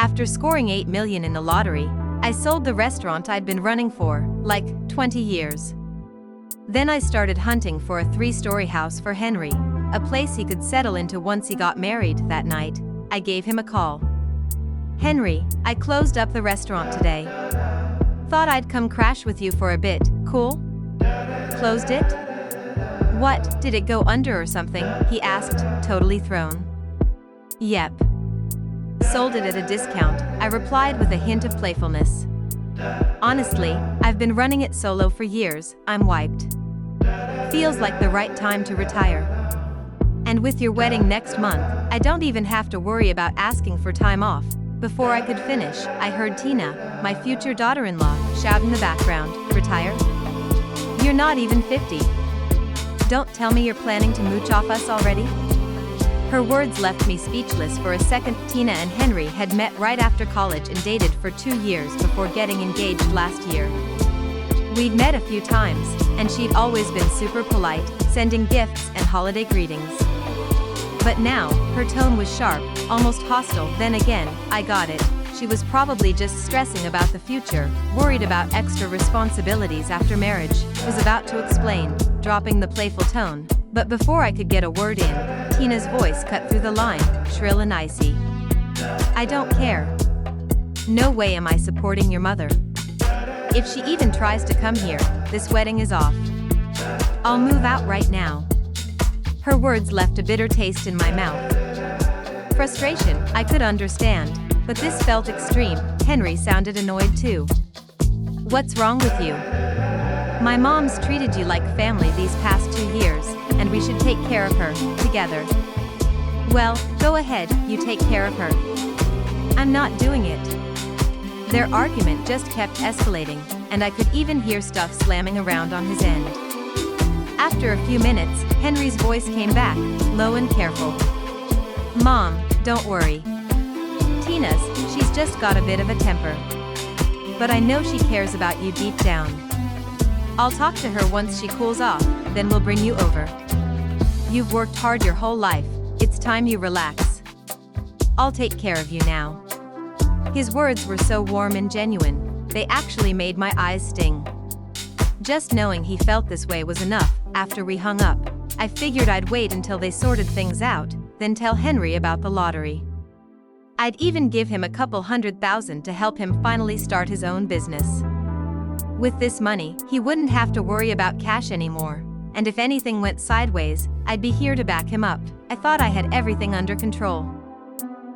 After scoring 8 million in the lottery, I sold the restaurant I'd been running for, like, 20 years. Then I started hunting for a 3-story house for Henry, a place he could settle into once he got married. That night, I gave him a call. "Henry, I closed up the restaurant today. Thought I'd come crash with you for a bit, cool?" "Closed it? What, did it go under or something?" he asked, totally thrown. "Yep. Sold it at a discount," I replied with a hint of playfulness. "Honestly, I've been running it solo for years, I'm wiped. Feels like the right time to retire. And with your wedding next month, I don't even have to worry about asking for time off." Before I could finish, I heard Tina, my future daughter-in-law, shout in the background, "Retire? You're not even 50. Don't tell me you're planning to mooch off us already?" Her words left me speechless for a second. Tina and Henry had met right after college and dated for 2 years before getting engaged last year. We'd met a few times, and she'd always been super polite, sending gifts and holiday greetings. But now, her tone was sharp, almost hostile. Then again, I got it. She was probably just stressing about the future, worried about extra responsibilities after marriage. Was about to explain, dropping the playful tone, but before I could get a word in, Tina's voice cut through the line, shrill and icy. "I don't care. No way am I supporting your mother. If she even tries to come here, this wedding is off. I'll move out right now." Her words left a bitter taste in my mouth. Frustration, I could understand, but this felt extreme. Henry sounded annoyed too. "What's wrong with you? My mom's treated you like family these past 2 years, and we should take care of her, together." "Well, go ahead, you take care of her. I'm not doing it." Their argument just kept escalating, and I could even hear stuff slamming around on his end. After a few minutes, Henry's voice came back, low and careful. "Mom, don't worry. Tina's, she's just got a bit of a temper. But I know she cares about you deep down. I'll talk to her once she cools off, then we'll bring you over. You've worked hard your whole life, it's time you relax. I'll take care of you now." His words were so warm and genuine, they actually made my eyes sting. Just knowing he felt this way was enough. After we hung up, I figured I'd wait until they sorted things out, then tell Henry about the lottery. I'd even give him a couple $100,000 to help him finally start his own business. With this money, he wouldn't have to worry about cash anymore, and if anything went sideways, I'd be here to back him up. I thought I had everything under control.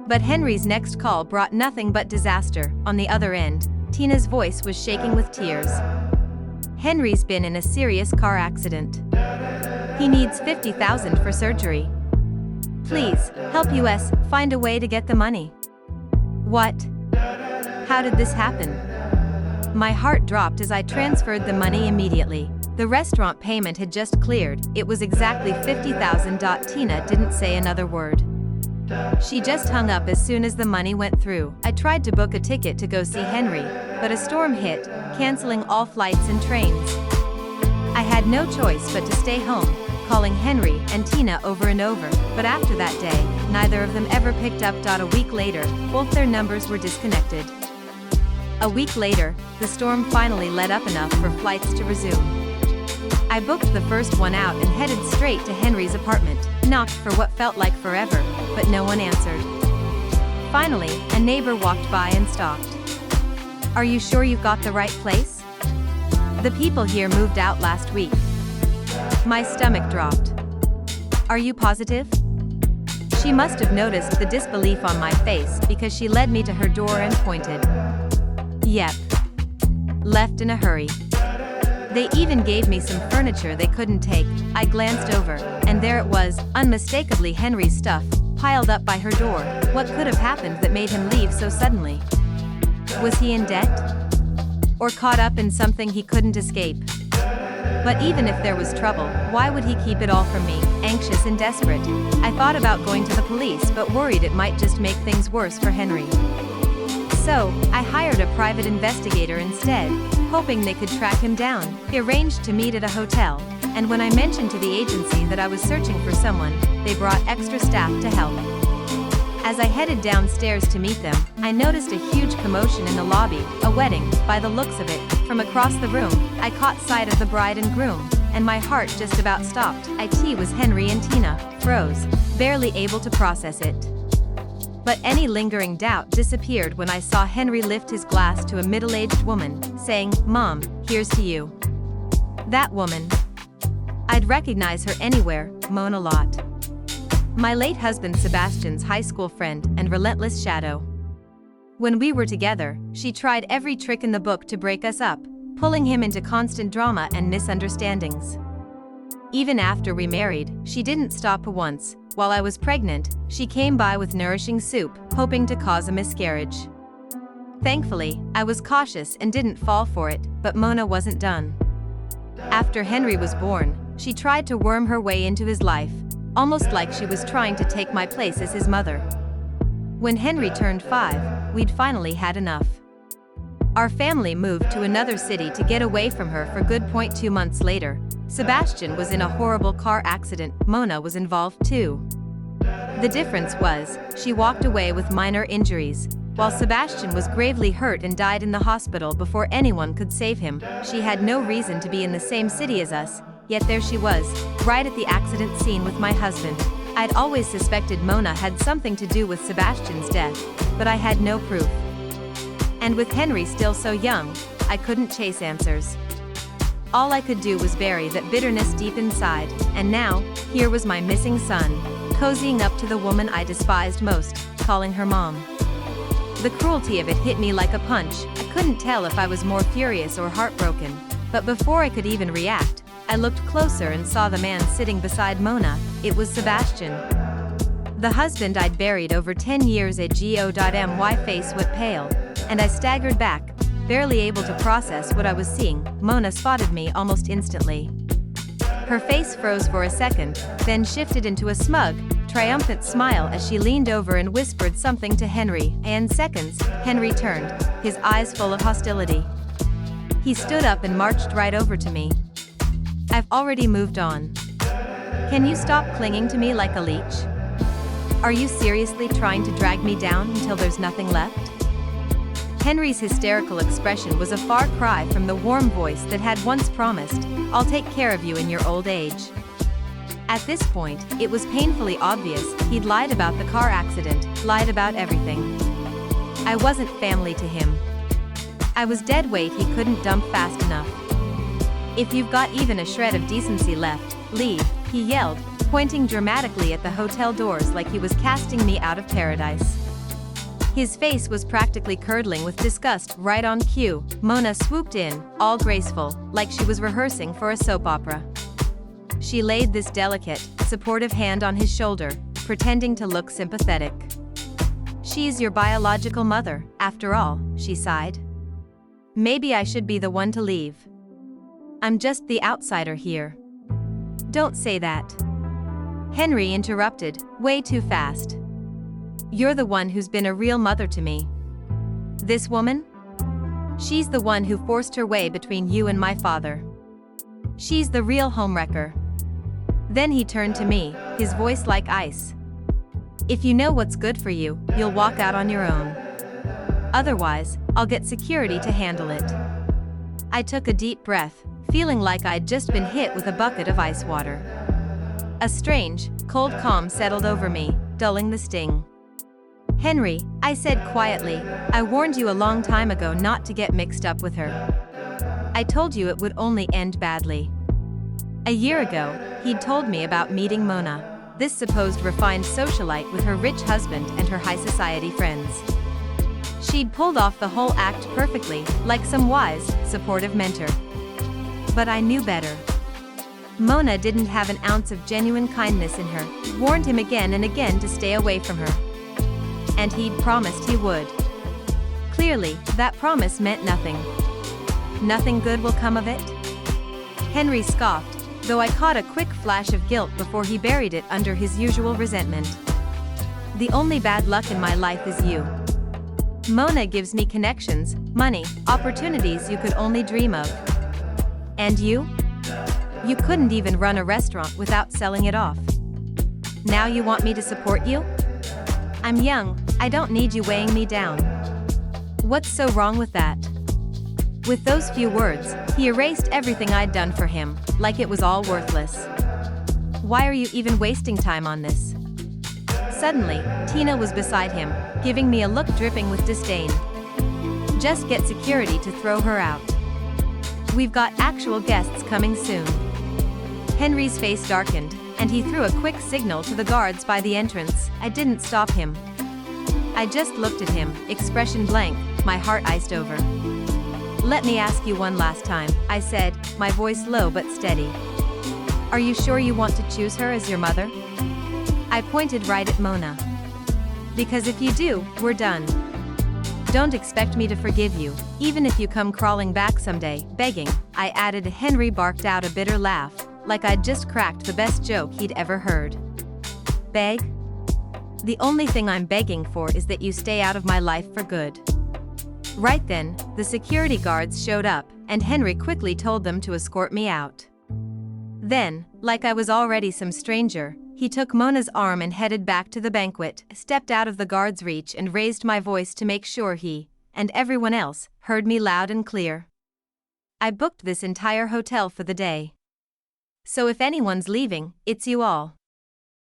But Henry's next call brought nothing but disaster. On the other end, Tina's voice was shaking with tears. "Henry's been in a serious car accident. He needs $50,000 for surgery. Please, help us find a way to get the money." "What? How did this happen?" My heart dropped as I transferred the money immediately. The restaurant payment had just cleared. It was exactly $50,000. Tina didn't say another word. She just hung up as soon as the money went through. I tried to book a ticket to go see Henry, but a storm hit, canceling all flights and trains. I had no choice but to stay home, calling Henry and Tina over and over, but after that day, neither of them ever picked up. A week later, both their numbers were disconnected. A week later, the storm finally let up enough for flights to resume. I booked the first one out and headed straight to Henry's apartment, knocked for what felt like forever, but no one answered. Finally, a neighbor walked by and stopped. "Are you sure you've got the right place? The people here moved out last week." My stomach dropped. "Are you positive?" She must have noticed the disbelief on my face because she led me to her door and pointed. "Yep. Left in a hurry. They even gave me some furniture they couldn't take." I glanced over, and there it was, unmistakably Henry's stuff, piled up by her door. What could have happened that made him leave so suddenly? Was he in debt? Or caught up in something he couldn't escape? But even if there was trouble, why would he keep it all from me? Anxious and desperate, I thought about going to the police but worried it might just make things worse for Henry. So, I hired a private investigator instead, hoping they could track him down. They arranged to meet at a hotel, and when I mentioned to the agency that I was searching for someone, they brought extra staff to help. As I headed downstairs to meet them, I noticed a huge commotion in the lobby, a wedding, by the looks of it. From across the room, I caught sight of the bride and groom, and my heart just about stopped. It was Henry and Tina. Froze, barely able to process it. But any lingering doubt disappeared when I saw Henry lift his glass to a middle-aged woman, saying, "Mom, here's to you." That woman. I'd recognize her anywhere, Mona Lott. My late husband Sebastian's high school friend and relentless shadow. When we were together, she tried every trick in the book to break us up, pulling him into constant drama and misunderstandings. Even after we married, she didn't stop once. While I was pregnant, she came by with nourishing soup, hoping to cause a miscarriage. Thankfully, I was cautious and didn't fall for it, but Mona wasn't done. After Henry was born, she tried to worm her way into his life, almost like she was trying to take my place as his mother. When Henry turned 5, we'd finally had enough. Our family moved to another city to get away from her for good. 2 months later, Sebastian was in a horrible car accident. Mona was involved too. The difference was, she walked away with minor injuries, while Sebastian was gravely hurt and died in the hospital before anyone could save him. She had no reason to be in the same city as us, yet there she was, right at the accident scene with my husband. I'd always suspected Mona had something to do with Sebastian's death, but I had no proof. And with Henry still so young, I couldn't chase answers. All I could do was bury that bitterness deep inside, and now, here was my missing son, cozying up to the woman I despised most, calling her mom. The cruelty of it hit me like a punch. I couldn't tell if I was more furious or heartbroken, but before I could even react, I looked closer and saw the man sitting beside Mona. It was Sebastian. The husband I'd buried over 10 years. My face went pale, and I staggered back, barely able to process what I was seeing. Mona spotted me almost instantly. Her face froze for a second, then shifted into a smug, triumphant smile as she leaned over and whispered something to Henry. In seconds, Henry turned, his eyes full of hostility. He stood up and marched right over to me. "I've already moved on. Can you stop clinging to me like a leech? Are you seriously trying to drag me down until there's nothing left?" Henry's hysterical expression was a far cry from the warm voice that had once promised, "I'll take care of you in your old age." At this point, it was painfully obvious he'd lied about the car accident, lied about everything. I wasn't family to him. I was dead weight he couldn't dump fast enough. "If you've got even a shred of decency left, leave," he yelled, pointing dramatically at the hotel doors like he was casting me out of paradise. His face was practically curdling with disgust. Right on cue, Mona swooped in, all graceful, like she was rehearsing for a soap opera. She laid this delicate, supportive hand on his shoulder, pretending to look sympathetic. "She's your biological mother, after all," she sighed. "Maybe I should be the one to leave. I'm just the outsider here." "Don't say that." Henry interrupted, way too fast. "You're the one who's been a real mother to me. This woman? She's the one who forced her way between you and my father. She's the real homewrecker." Then he turned to me, his voice like ice. "If you know what's good for you, you'll walk out on your own. Otherwise, I'll get security to handle it." I took a deep breath, feeling like I'd just been hit with a bucket of ice water. A strange, cold calm settled over me, dulling the sting. "Henry," I said quietly, "I warned you a long time ago not to get mixed up with her. I told you it would only end badly." A year ago, he'd told me about meeting Mona, this supposed refined socialite with her rich husband and her high society friends. She'd pulled off the whole act perfectly, like some wise, supportive mentor. But I knew better. Mona didn't have an ounce of genuine kindness in her, warned him again and again to stay away from her. And he'd promised he would. Clearly, that promise meant nothing. "Nothing good will come of it?" Henry scoffed, though I caught a quick flash of guilt before he buried it under his usual resentment. "The only bad luck in my life is you. Mona gives me connections, money, opportunities you could only dream of. And you? You couldn't even run a restaurant without selling it off. Now you want me to support you?" I'm young, I don't need you weighing me down. What's so wrong with that? With those few words, he erased everything I'd done for him, like it was all worthless. Why are you even wasting time on this? Suddenly, Tina was beside him, giving me a look dripping with disdain. Just get security to throw her out. We've got actual guests coming soon. Henry's face darkened, and he threw a quick signal to the guards by the entrance. I didn't stop him. I just looked at him, expression blank, my heart iced over. Let me ask you one last time, I said, my voice low but steady. Are you sure you want to choose her as your mother? I pointed right at Mona. Because if you do, we're done. Don't expect me to forgive you, even if you come crawling back someday, begging, I added. Henry barked out a bitter laugh, like I'd just cracked the best joke he'd ever heard. Beg? The only thing I'm begging for is that you stay out of my life for good. Right then, the security guards showed up, and Henry quickly told them to escort me out. Then, like I was already some stranger, he took Mona's arm and headed back to the banquet, stepped out of the guard's reach and raised my voice to make sure he, and everyone else, heard me loud and clear. I booked this entire hotel for the day. So if anyone's leaving, it's you all.